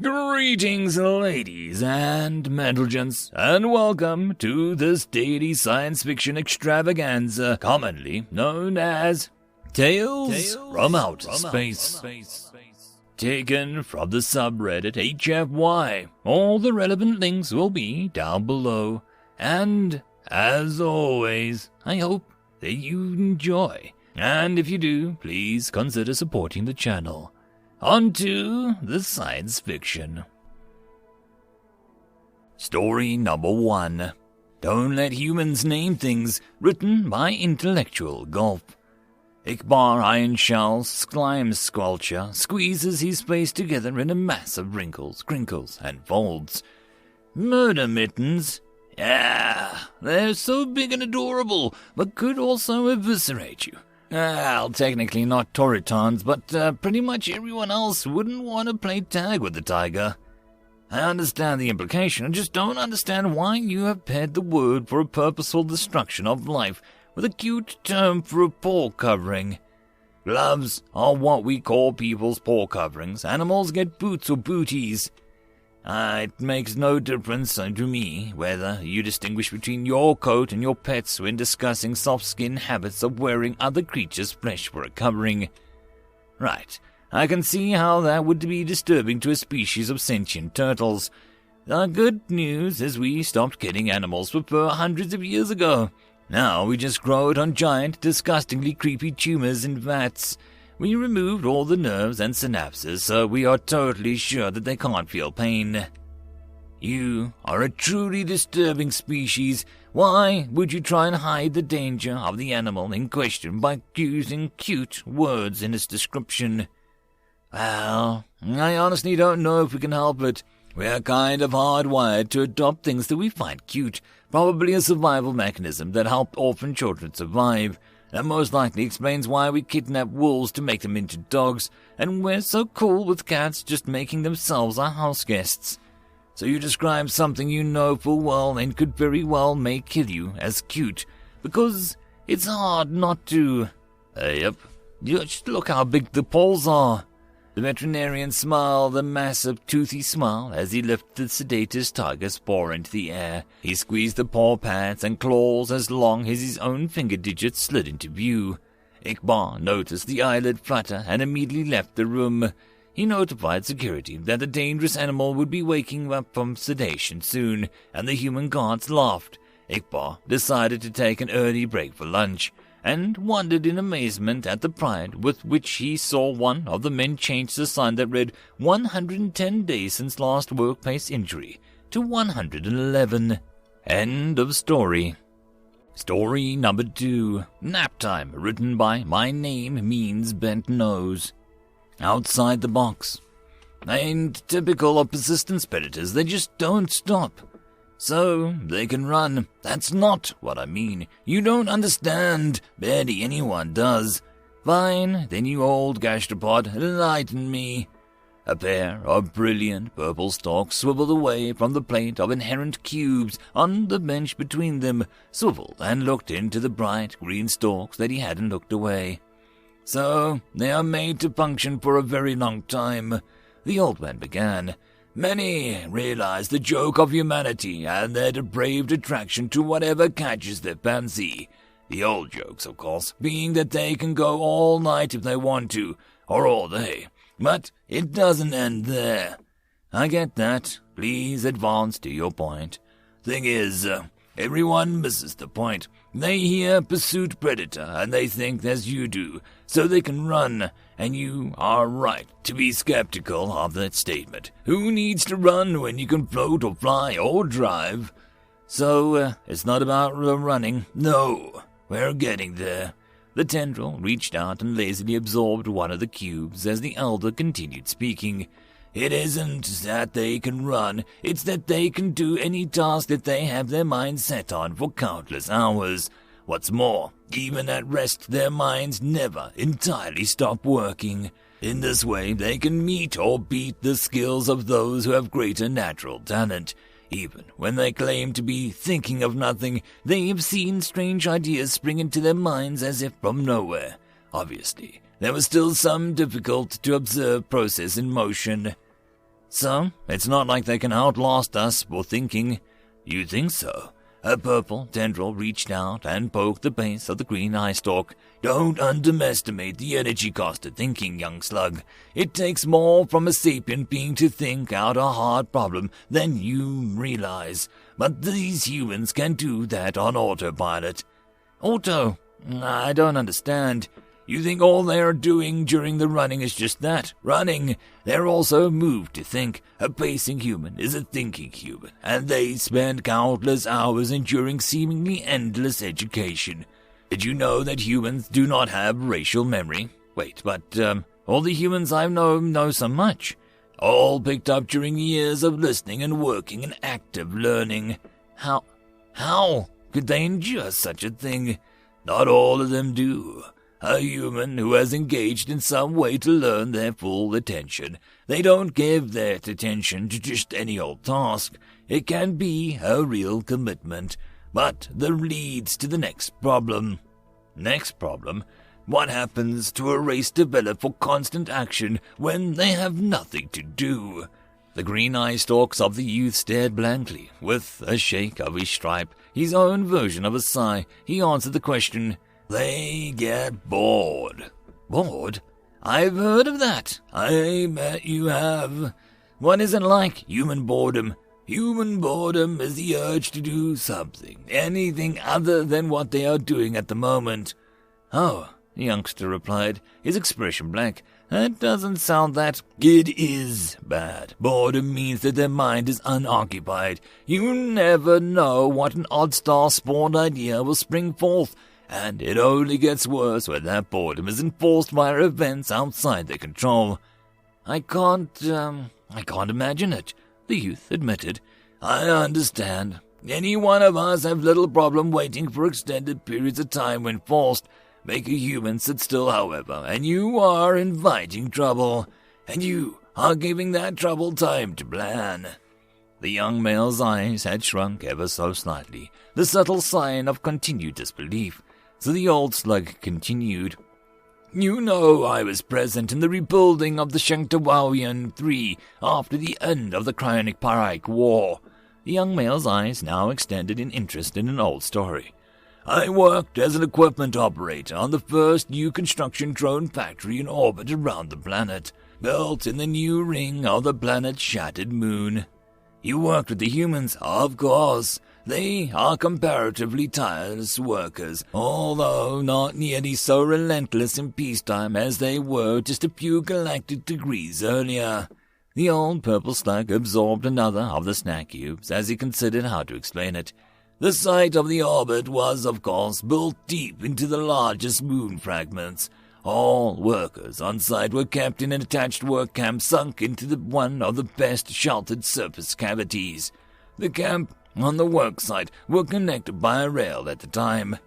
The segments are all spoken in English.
Greetings, ladies and gents, and welcome to this daily science fiction extravaganza, commonly known as Tales from Outer Space. Taken from the subreddit HFY. All the relevant links will be down below. And, as always, I hope that you enjoy. And if you do, please consider supporting the channel. On to the science fiction. Story number 1. Don't Let Humans Name Things, written by intellectualgulf. Ikbar Ironshell Slime Squelcher squeezes his face together in a mass of wrinkles, crinkles, and folds. Murder mittens? Yeah, they're so big and adorable, but could also eviscerate you. Well, technically not Toritons, but pretty much everyone else wouldn't want to play tag with the tiger. I understand the implication, I just don't understand why you have paired the word for a purposeful destruction of life with a cute term for a paw covering. Gloves are what we call people's paw coverings. Animals get boots or booties. It makes no difference to me whether you distinguish between your coat and your pet's when discussing soft-skin habits of wearing other creatures' flesh for a covering. Right, I can see how that would be disturbing to a species of sentient turtles. The good news is we stopped getting animals for fur hundreds of years ago. Now we just grow it on giant, disgustingly creepy tumors in vats. We removed all the nerves and synapses, so we are totally sure that they can't feel pain. You are a truly disturbing species. Why would you try and hide the danger of the animal in question by using cute words in its description? Well, I honestly don't know if we can help it. We're kind of hardwired to adopt things that we find cute, probably a survival mechanism that helped orphan children survive. That most likely explains why we kidnap wolves to make them into dogs, and we're so cool with cats just making themselves our house guests. So you describe something you know full well and could very well may kill you as cute, because it's hard not to... Yep, just look how big the paws are. The veterinarian smiled a massive, toothy smile as he lifted the sedated tiger's paw into the air. He squeezed the paw pads and claws as long as his own finger digits slid into view. Ikbar noticed the eyelid flutter and immediately left the room. He notified security that the dangerous animal would be waking up from sedation soon, and the human guards laughed. Ikbar decided to take an early break for lunch, and wondered in amazement at the pride with which he saw one of the men change the sign that read 110 days since last workplace injury to 111. End of story. Story number 2. Nap Time, written by MyNameMeansBentNose. Outside the box. Ain't typical of persistence predators, they just don't stop. So, they can run. That's not what I mean. You don't understand. Barely anyone does. Fine, then you old gastropod, enlighten me. A pair of brilliant purple stalks swiveled away from the plate of inherent cubes on the bench between them, swiveled and looked into the bright green stalks that he hadn't looked away. So, they are made to function for a very long time. The old man began. Many realize the joke of humanity and their depraved attraction to whatever catches their fancy. The old jokes, of course, being that they can go all night if they want to, or all day. But it doesn't end there. I get that. Please advance to your point. Thing is, everyone misses the point. They hear pursuit predator and they think as you do, so they can run, and you are right to be skeptical of that statement. Who needs to run when you can float or fly or drive? So, it's not about running. No, we're getting there. The tendril reached out and lazily absorbed one of the cubes as the elder continued speaking. It isn't that they can run, it's that they can do any task that they have their minds set on for countless hours. What's more, even at rest, their minds never entirely stop working. In this way, they can meet or beat the skills of those who have greater natural talent. Even when they claim to be thinking of nothing, they have seen strange ideas spring into their minds as if from nowhere. Obviously, there was still some difficult-to-observe process in motion. So, it's not like they can outlast us for thinking. You think so? A purple tendril reached out and poked the base of the green eye stalk. Don't underestimate the energy cost of thinking, young slug. It takes more from a sapient being to think out a hard problem than you realize. But these humans can do that on autopilot. Auto? I don't understand. You think all they are doing during the running is just that, running? They're also moved to think. A pacing human is a thinking human, and they spend countless hours enduring seemingly endless education. Did you know that humans do not have racial memory? Wait, but all the humans I know so much. All picked up during years of listening and working and active learning. How could they endure such a thing? Not all of them do. A human who has engaged in some way to learn their full attention. They don't give their attention to just any old task. It can be a real commitment. But that leads to the next problem. Next problem? What happens to a race developed for constant action when they have nothing to do? The green eye stalks of the youth stared blankly. With a shake of his stripe, his own version of a sigh, he answered the question. They get bored. Bored? I've heard of that. I bet you have. What is it like, human boredom? Human boredom is the urge to do something, anything other than what they are doing at the moment. Oh, the youngster replied, his expression blank. That doesn't sound that. It is bad. Boredom means that their mind is unoccupied. You never know what an odd-star-spawned idea will spring forth. And it only gets worse when that boredom is enforced by events outside their control. I can't imagine it, the youth admitted. I understand. Any one of us have little problem waiting for extended periods of time when forced. Make a human sit still, however, and you are inviting trouble. And you are giving that trouble time to plan. The young male's eyes had shrunk ever so slightly, the subtle sign of continued disbelief. So the old slug continued. You know I was present in the rebuilding of the Scifi-HFY-T after the end of the Cryonic-Pyrrhic War. The young male's eyes now extended in interest in an old story. I worked as an equipment operator on the first new construction drone factory in orbit around the planet, built in the new ring of the planet's shattered moon. You worked with the humans, of course. They are comparatively tireless workers, although not nearly so relentless in peacetime as they were just a few galactic degrees earlier. The old purple slug absorbed another of the snack cubes as he considered how to explain it. The site of the orbit was, of course, built deep into the largest moon fragments. All workers on site were kept in an attached work camp sunk into one of the best sheltered surface cavities. The camp on the work site were connected by a rail at the time.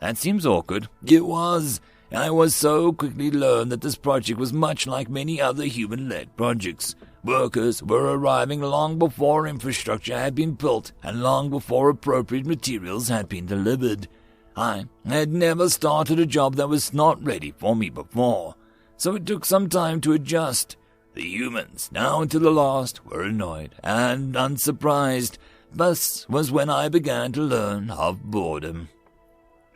That seems awkward. It was. I was so quickly learned that this project was much like many other human-led projects. Workers were arriving long before infrastructure had been built and long before appropriate materials had been delivered. I had never started a job that was not ready for me before, so it took some time to adjust. The humans, now to the last, were annoyed and unsurprised. Thus was when I began to learn of boredom.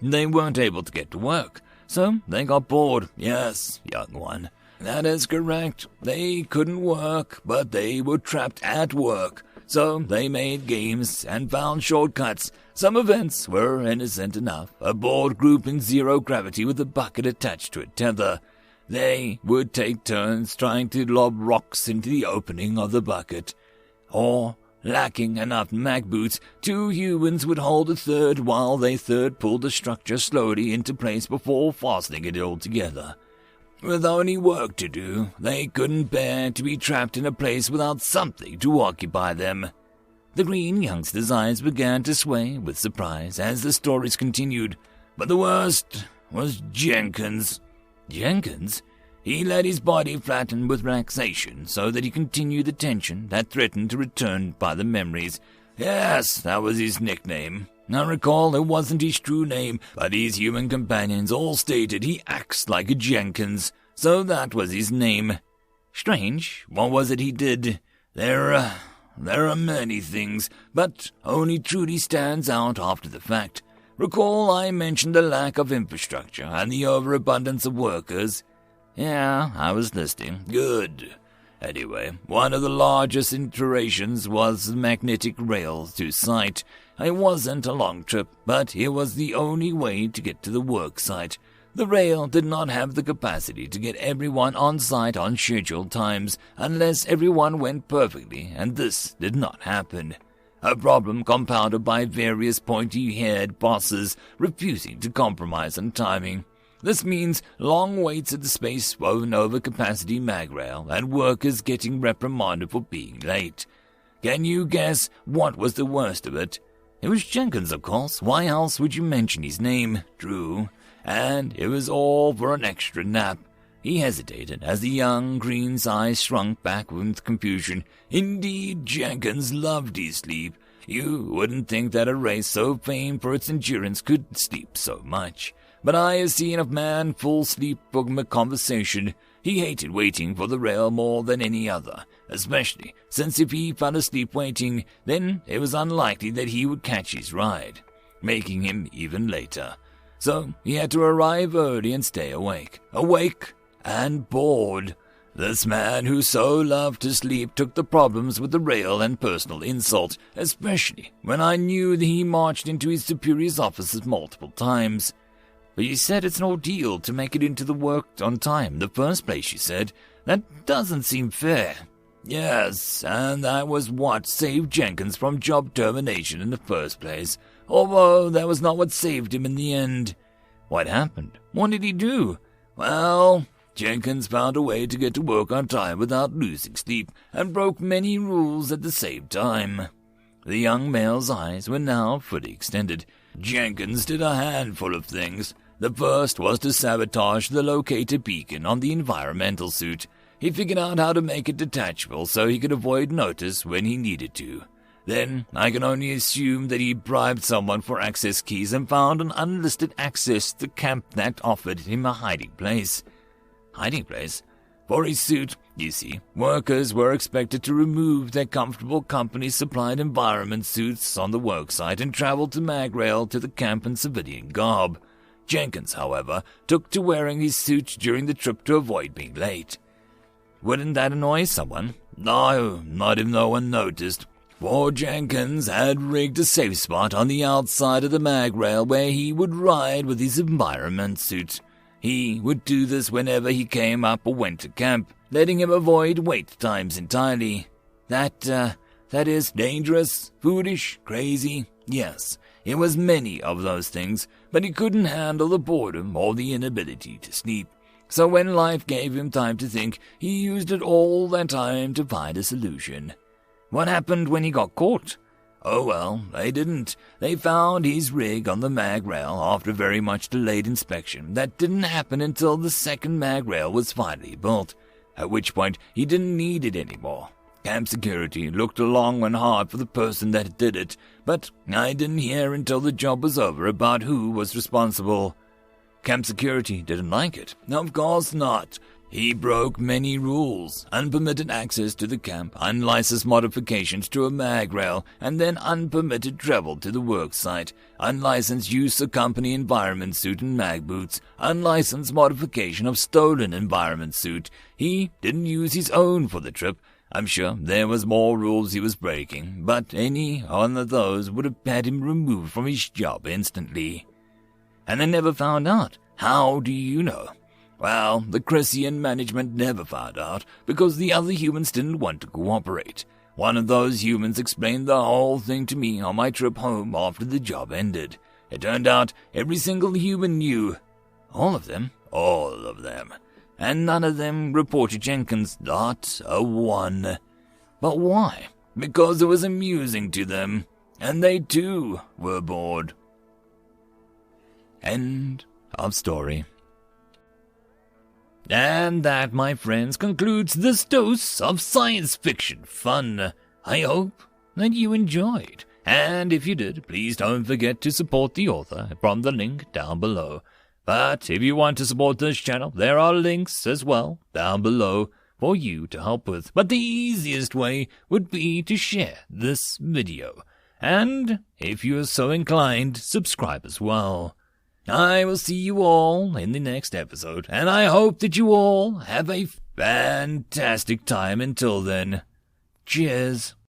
They weren't able to get to work, so they got bored. Yes, young one, that is correct. They couldn't work, but they were trapped at work. So they made games and found shortcuts. Some events were innocent enough. A bored group in zero gravity with a bucket attached to a tether. They would take turns trying to lob rocks into the opening of the bucket. Or, lacking enough mag boots, two humans would hold a third while they third pulled the structure slowly into place before fastening it all together. With only work to do, they couldn't bear to be trapped in a place without something to occupy them. The green youngster's eyes began to sway with surprise as the stories continued, but the worst was Jenkins. Jenkins? He let his body flatten with relaxation so that he continued the tension that threatened to return by the memories. Yes, that was his nickname. I recall it wasn't his true name, but his human companions all stated he acts like a Jenkins, so that was his name. Strange, what was it he did? There are many things, but only truly stands out after the fact. Recall I mentioned the lack of infrastructure and the overabundance of workers? Yeah, I was listening. Good. Anyway, one of the largest iterations was the magnetic rail to site. It wasn't a long trip, but it was the only way to get to the work site. The rail did not have the capacity to get everyone on site on scheduled times unless everyone went perfectly, and this did not happen. A problem compounded by various pointy-haired bosses refusing to compromise on timing. This means long waits at the space-woven overcapacity mag rail and workers getting reprimanded for being late. Can you guess what was the worst of it? It was Jenkins, of course. Why else would you mention his name? True. And it was all for an extra nap. He hesitated as the young green's eyes shrunk back with confusion. Indeed, Jenkins loved his sleep. You wouldn't think that a race so famed for its endurance could sleep so much. But I have seen a man full sleep from a conversation. He hated waiting for the rail more than any other, especially since if he fell asleep waiting, then it was unlikely that he would catch his ride, making him even later. So he had to arrive early and stay awake and bored. This man who so loved to sleep took the problems with the rail and personal insult, especially when I knew that he marched into his superior's offices multiple times. But you said it's an ordeal to make it into the work on time in the first place, you said. That doesn't seem fair. Yes, and that was what saved Jenkins from job termination in the first place, although that was not what saved him in the end. What happened? What did he do? Well, Jenkins found a way to get to work on time without losing sleep, and broke many rules at the same time. The young male's eyes were now fully extended. Jenkins did a handful of things. The first was to sabotage the locator beacon on the environmental suit. He figured out how to make it detachable so he could avoid notice when he needed to. Then I can only assume that he bribed someone for access keys and found an unlisted access to the camp that offered him a hiding place. Hiding place? For his suit, you see, workers were expected to remove their comfortable company-supplied environment suits on the worksite and travel to Magrail to the camp in civilian garb. Jenkins, however, took to wearing his suit during the trip to avoid being late. Wouldn't that annoy someone? No, not if no one noticed. For Jenkins had rigged a safe spot on the outside of the Magrail where he would ride with his environment suit. He would do this whenever he came up or went to camp, letting him avoid wait times entirely. That is dangerous, foolish, crazy. Yes, it was many of those things, but he couldn't handle the boredom or the inability to sleep. So when life gave him time to think, he used it all that time to find a solution. What happened when he got caught? Oh well, they didn't. They found his rig on the mag rail after a very much delayed inspection. That didn't happen until the second mag rail was finally built, at which point he didn't need it anymore. Camp security looked long and hard for the person that did it, but I didn't hear until the job was over about who was responsible. Camp security didn't like it. Of course not. He broke many rules, unpermitted access to the camp, unlicensed modifications to a mag rail, and then unpermitted travel to the work site, unlicensed use of company environment suit and mag boots, unlicensed modification of stolen environment suit. He didn't use his own for the trip. I'm sure there was more rules he was breaking, but any one of those would have had him removed from his job instantly. And they never found out. How do you know? Well, the Chrysian management never found out because the other humans didn't want to cooperate. One of those humans explained the whole thing to me on my trip home after the job ended. It turned out every single human knew. All of them? All of them. And none of them reported Jenkins, not a one. But why? Because it was amusing to them, and they too were bored. End of story. And that, my friends, concludes this dose of science fiction fun. I hope that you enjoyed. And if you did, please don't forget to support the author from the link down below. But if you want to support this channel, there are links as well down below for you to help with, but the easiest way would be to share this video. And if you are so inclined, subscribe as well. I will see you all in the next episode, and I hope that you all have a fantastic time until then. Cheers.